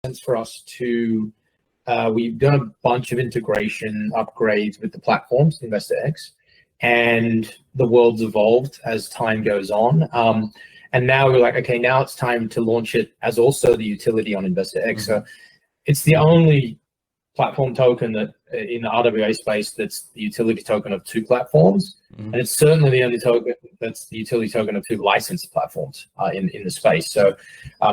sense for us to, we've done a bunch of integration upgrades with the platforms, InvestorX, and the world's evolved as time goes on. And now we're like, okay, now it's time to launch it as also the utility on InvestorX. So it's the only platform token that in the RWA space that's the utility token of two platforms. And it's certainly the only token that's the utility token of two licensed platforms in the space. So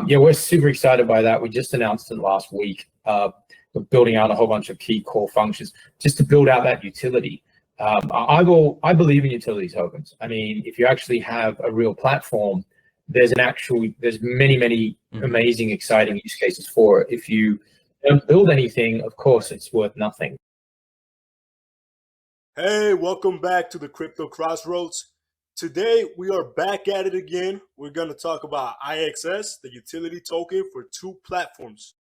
yeah, we're super excited by that. We just announced it last week. We're building out a whole bunch of key core functions just to build out that utility. I believe in utility tokens. I mean, if you actually have a real platform, there's many amazing, exciting use cases for it. If you don't build anything, of course, it's worth nothing. Hey, welcome back to the Crypto Crossroads. Today, we are back at it again. We're going to talk about IXS, the utility token for two platforms.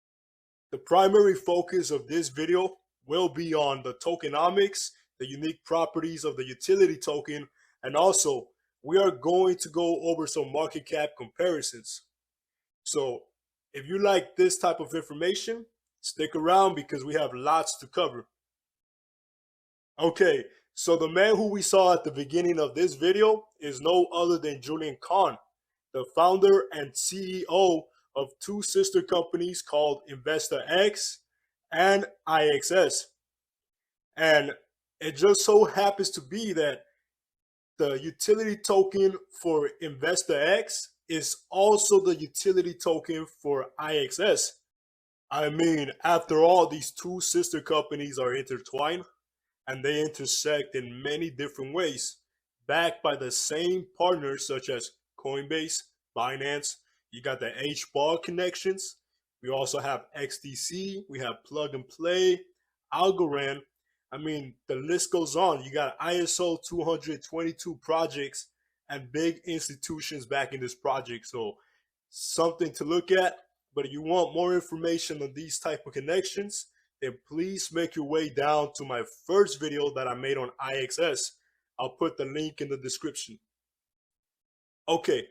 The primary focus of this video will be on the tokenomics, the unique properties of the utility token, and also we are going to go over some market cap comparisons. So if you like this type of information, stick around because we have lots to cover. Okay, so the man who we saw at the beginning of this video is no other than Julian Kwan, the founder and CEO of two sister companies called InvestorX and IXS. And it just so happens to be that the utility token for InvestorX is also the utility token for IXS. I mean, after all, these two sister companies are intertwined and they intersect in many different ways, backed by the same partners such as Coinbase, Binance. You got the Hbar connections. We also have XDC. We have Plug and Play, Algorand. I mean, the list goes on. You got ISO 222 projects and big institutions backing this project. So something to look at. But if you want more information on these type of connections, then please make your way down to my first video that I made on IXS. I'll put the link in the description. Okay,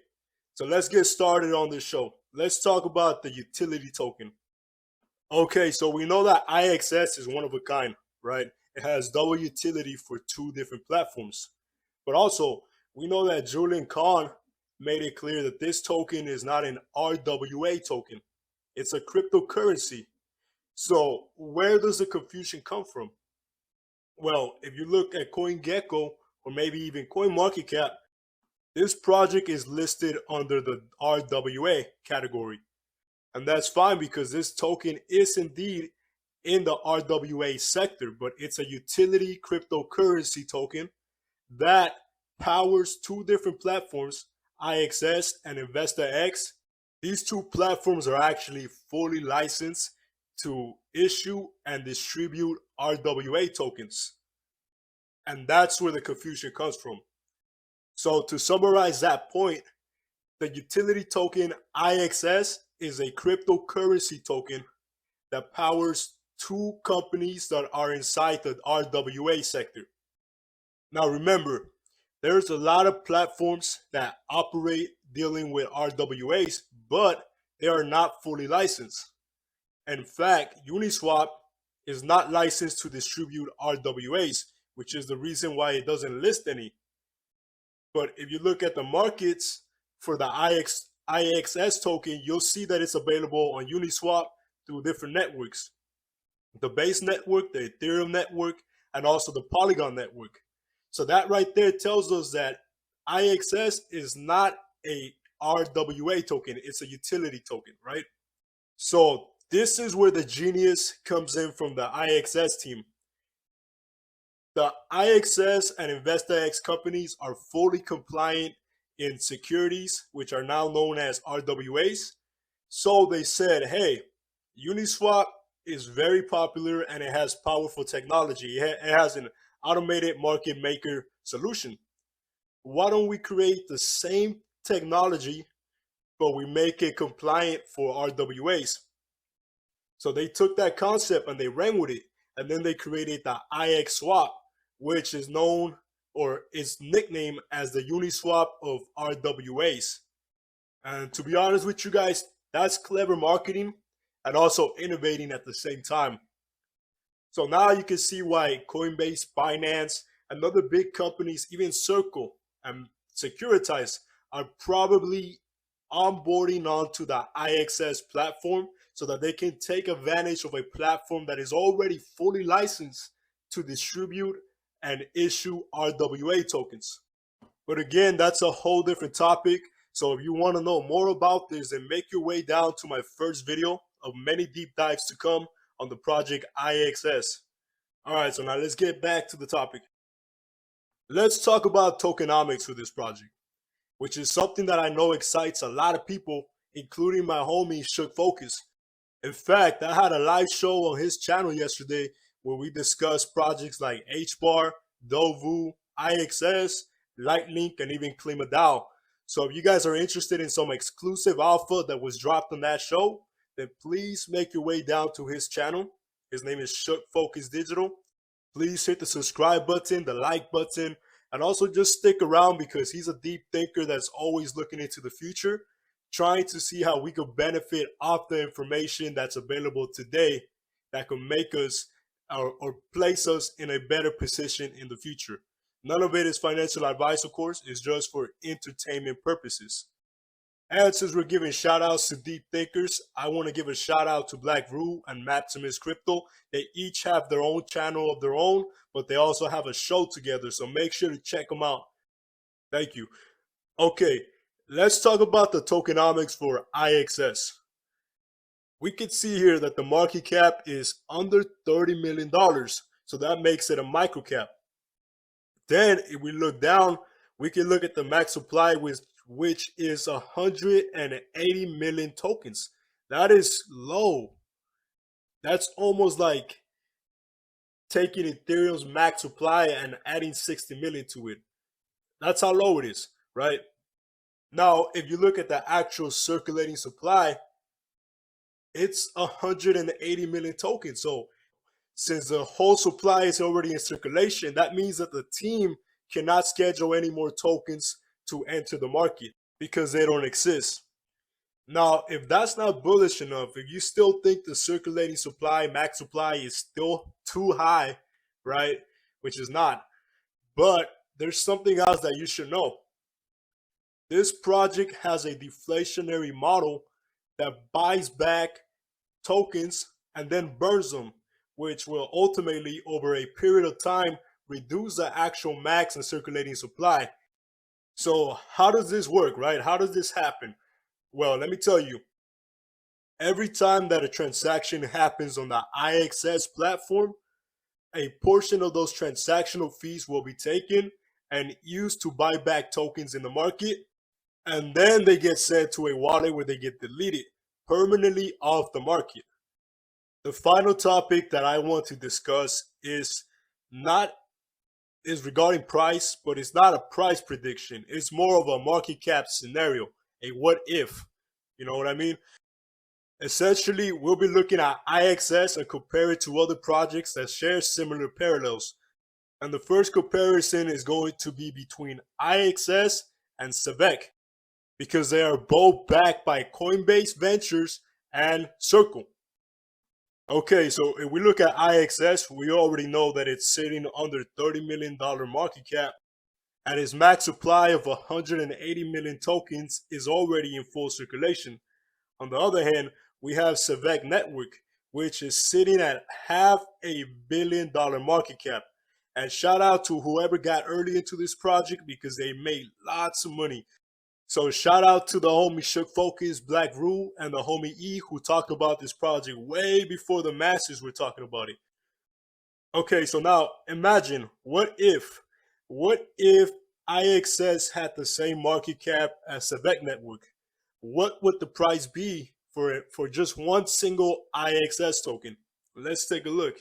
so let's get started on this show. Let's talk about the utility token. Okay, so we know that IXS is one of a kind, right? It has double utility for two different platforms. But also, we know that Julian Kwan made it clear that this token is not an RWA token. It's a cryptocurrency. So where does the confusion come from? Well, if you look at CoinGecko or maybe even CoinMarketCap, this project is listed under the RWA category. And that's fine because this token is indeed in the RWA sector, but it's a utility cryptocurrency token that powers two different platforms, IXS and InvestorX. These two platforms are actually fully licensed to issue and distribute RWA tokens. And that's where the confusion comes from. So to summarize that point, the utility token IXS is a cryptocurrency token that powers two companies that are inside the RWA sector. Now remember, there's a lot of platforms that operate dealing with RWAs, but they are not fully licensed. In fact, Uniswap is not licensed to distribute RWAs, which is the reason why it doesn't list any. But if you look at the markets for the IXS token, you'll see that it's available on Uniswap through different networks. The Base network, the Ethereum network, and also the Polygon network. So that right there tells us that IXS is not a RWA token, it's a utility token, right? So this is where the genius comes in from the IXS team. The IXS and InvestorX companies are fully compliant in securities, which are now known as RWAs. So they said, hey, Uniswap is very popular and it has powerful technology. It has an automated market maker solution. Why don't we create the same technology, but we make it compliant for RWAs? So they took that concept and they ran with it. And then they created the IXSwap, which is known or is nicknamed as the Uniswap of RWAs. And to be honest with you guys, that's clever marketing. and also innovating at the same time. So now you can see why Coinbase, Binance, and other big companies, even Circle and Securitize, are probably onboarding onto the IXS platform so that they can take advantage of a platform that is already fully licensed to distribute and issue RWA tokens. But again, that's a whole different topic. So if you want to know more about this, then make your way down to my first video of many deep dives to come on the project IXS. All right, so now let's get back to the topic. Let's talk about tokenomics for this project, which is something that I know excites a lot of people, including my homie Shook Focus. In fact, I had a live show on his channel yesterday where we discussed projects like Hbar, Dovu, IXS, Lightlink, and even KlimaDAO. So if you guys are interested in some exclusive alpha that was dropped on that show, then please make your way down to his channel. His name is Shook Focus Digital. Please hit the subscribe button, the like button, and also just stick around because he's a deep thinker that's always looking into the future, trying to see how we could benefit off the information that's available today that could make us or place us in a better position in the future. None of it is financial advice, of course. It's just for entertainment purposes. And since we're giving shout outs to deep thinkers, I want to give a shout out to Black Rue and Maximus Crypto. They each have their own channel of their own, but they also have a show together. So make sure to check them out. Thank you. Okay, let's talk about the tokenomics for IXS. We can see here that the market cap is under $30 million. So that makes it a micro cap. Then if we look down, we can look at the max supply, which is 180 million tokens. That is low. That's almost like taking Ethereum's max supply and adding 60 million to it. That's how low it is, right? Now, if you look at the actual circulating supply, it's 180 million tokens. So since the whole supply is already in circulation, that means that the team cannot schedule any more tokens to enter the market because they don't exist. Now, if that's not bullish enough, if you still think the circulating supply, max supply is still too high, right? Which is not. But there's something else that you should know. This project has a deflationary model that buys back tokens and then burns them, which will ultimately, over a period of time, reduce the actual max and circulating supply. So how does this work, right? How does this happen? Well, let me tell you. Every time that a transaction happens on the IXS platform, a portion of those transactional fees will be taken and used to buy back tokens in the market, and then they get sent to a wallet where they get deleted permanently off the market. The final topic that I want to discuss is regarding price, but it's not a price prediction. It's more of a market cap scenario, a what if. You know what I mean? Essentially, we'll be looking at IXS and compare it to other projects that share similar parallels. And the first comparison is going to be between IXS and Zebec, because they are both backed by Coinbase Ventures and Circle. Okay, so if we look at IXS, we already know that it's sitting under $30 million market cap, and its max supply of 180 million tokens is already in full circulation. On the other hand, we have Zebec Network, which is sitting at $500 million market cap. And shout out to whoever got early into this project because they made lots of money. So shout out to the homie Shook Focus, Black Rule, and the homie E who talked about this project way before the masses were talking about it. Okay, so now imagine, what if IXS had the same market cap as Zebec Network? What would the price be for just one single IXS token? Let's take a look.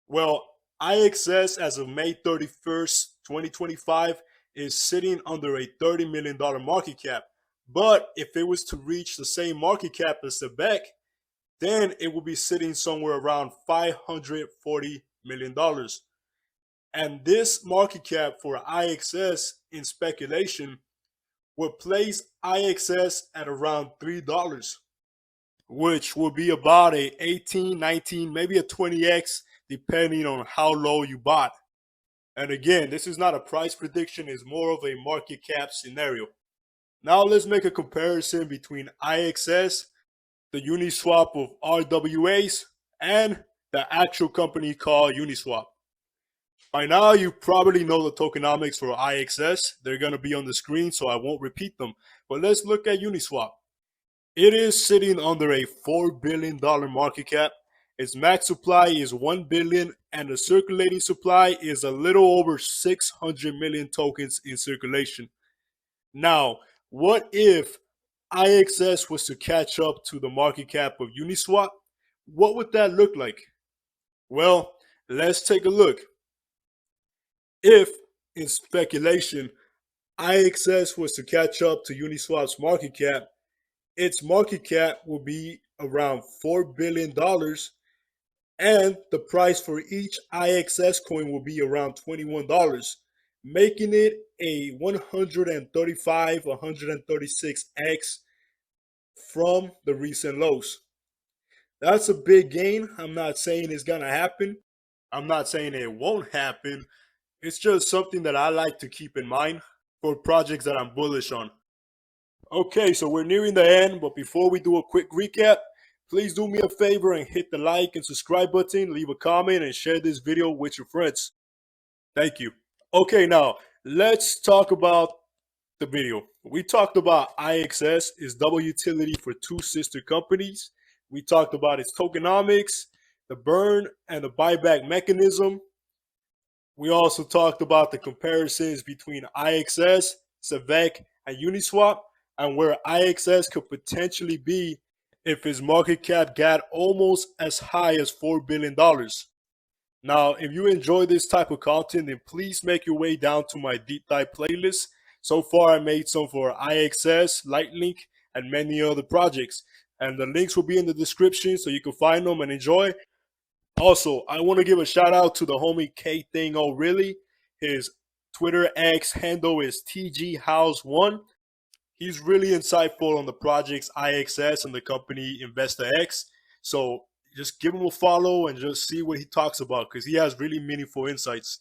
Well, IXS as of May 31st, 2025 is sitting under a $30 million market cap. But if it was to reach the same market cap as Zebec, then it will be sitting somewhere around $540 million. And this market cap for IXS in speculation would place IXS at around $3, which will be about a 18, 19, maybe a 20x, depending on how low you bought. And again, this is not a price prediction, it's more of a market cap scenario. Now let's make a comparison between IXS, the Uniswap of RWAs, and the actual company called Uniswap. By now, you probably know the tokenomics for IXS. They're going to be on the screen, so I won't repeat them. But let's look at Uniswap. It is sitting under a $4 billion market cap. Its max supply is 1 billion, and the circulating supply is a little over 600 million tokens in circulation. Now, what if IXS was to catch up to the market cap of Uniswap? What would that look like? Well, let's take a look. If, in speculation, IXS was to catch up to Uniswap's market cap, its market cap will be around $4 billion, and the price for each IXS coin will be around $21, making it a 135, 136x from the recent lows. That's a big gain. I'm not saying it's going to happen. I'm not saying it won't happen. It's just something that I like to keep in mind for projects that I'm bullish on. Okay, so we're nearing the end, but before we do a quick recap, please do me a favor and hit the like and subscribe button, leave a comment, and share this video with your friends. Thank you. Okay, now let's talk about the video. We talked about IXS is double utility for two sister companies. We talked about its tokenomics, the burn, and the buyback mechanism. We also talked about the comparisons between IXS, Zebec, and Uniswap, and where IXS could potentially be if its market cap got almost as high as $4 billion. Now, if you enjoy this type of content, then please make your way down to my deep dive playlist. So far, I made some for IXS, Lightlink, and many other projects. And the links will be in the description so you can find them and enjoy. Also, I want to give a shout out to the homie K Thing O'Reilly. His Twitter X handle is TGHouse1. He's really insightful on the projects IXS and the company InvestorX. So just give him a follow and just see what he talks about because he has really meaningful insights.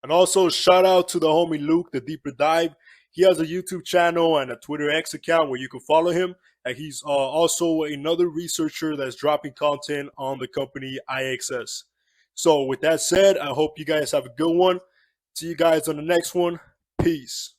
And also shout out to the homie Luke, the Deeper Dive. He has a YouTube channel and a Twitter X account where you can follow him. And he's also another researcher that's dropping content on the company IXS. So with that said, I hope you guys have a good one. See you guys on the next one. Peace.